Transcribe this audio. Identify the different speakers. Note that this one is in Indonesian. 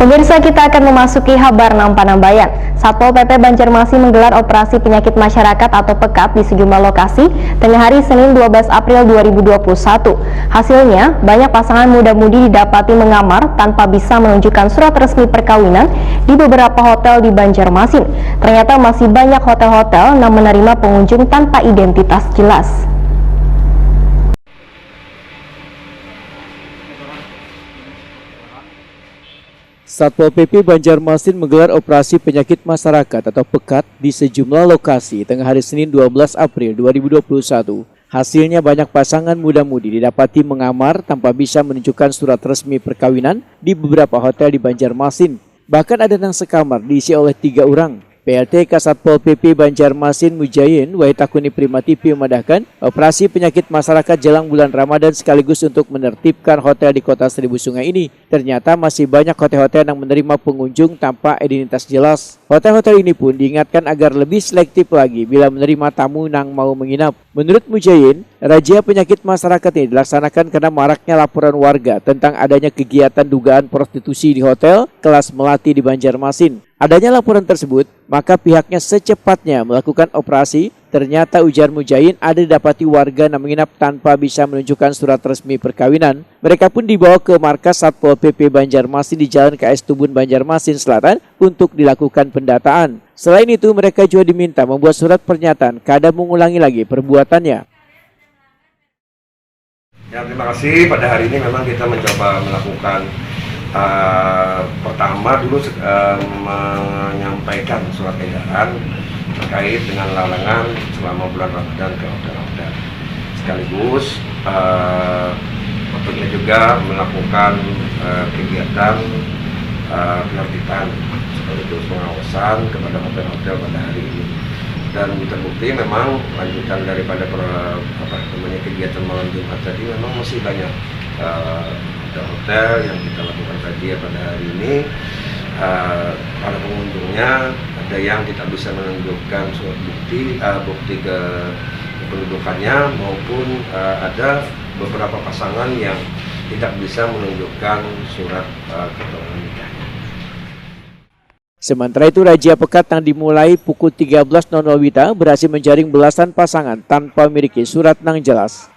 Speaker 1: Pemirsa, kita akan memasuki Habar Nampanambayan. Satpol PP Banjarmasin menggelar operasi penyakit masyarakat atau pekat di sejumlah lokasi tengah hari Senin 12 April 2021. Hasilnya, banyak pasangan muda-mudi didapati mengamar tanpa bisa menunjukkan surat resmi perkawinan di beberapa hotel di Banjarmasin. Ternyata masih banyak hotel-hotel yang menerima pengunjung tanpa identitas jelas.
Speaker 2: Satpol PP Banjarmasin menggelar operasi penyakit masyarakat atau pekat di sejumlah lokasi tengah hari Senin 12 April 2021. Hasilnya banyak pasangan muda-mudi didapati mengamar tanpa bisa menunjukkan surat resmi perkawinan di beberapa hotel di Banjarmasin. Bahkan ada yang sekamar diisi oleh 3 orang. PLT Kasatpol PP Banjarmasin Mujayin Waitakuni Prima TV memadahkan operasi penyakit masyarakat jelang bulan Ramadan sekaligus untuk menertibkan hotel di kota Seribu Sungai ini. Ternyata masih banyak hotel-hotel yang menerima pengunjung tanpa identitas jelas. Hotel-hotel ini pun diingatkan agar lebih selektif lagi bila menerima tamu yang mau menginap. Menurut Mujayin, razia penyakit masyarakat ini dilaksanakan karena maraknya laporan warga tentang adanya kegiatan dugaan prostitusi di hotel kelas Melati di Banjarmasin. Adanya laporan tersebut, maka pihaknya secepatnya melakukan operasi. Ternyata ujar Mujayin ada didapati warga yang menginap tanpa bisa menunjukkan surat resmi perkawinan. Mereka pun dibawa ke markas Satpol PP Banjarmasin di Jalan KS Tubun Banjarmasin Selatan untuk dilakukan pendataan. Selain itu, mereka juga diminta membuat surat pernyataan kada mengulangi lagi perbuatannya.
Speaker 3: Ya, terima kasih. Pada hari ini memang kita mencoba melakukan pertama dulu menyampaikan surat edaran terkait dengan larangan selama bulan Ramadan ke hotel-hotel. Sekaligus tentunya juga melakukan kegiatan penertiban sekaligus pengawasan kepada hotel-hotel pada hari ini. Dan terbukti memang lanjutan daripada kegiatan malam Jumat tadi memang masih banyak hotel yang kita lakukan razia pada hari ini. Para pengunjungnya ada yang tidak bisa menunjukkan surat bukti kependudukannya maupun ada beberapa pasangan yang tidak bisa menunjukkan surat keterangan nikahnya.
Speaker 2: Sementara itu, razia pekat yang dimulai pukul 13.00 WITA berhasil menjaring belasan pasangan tanpa memiliki surat yang jelas.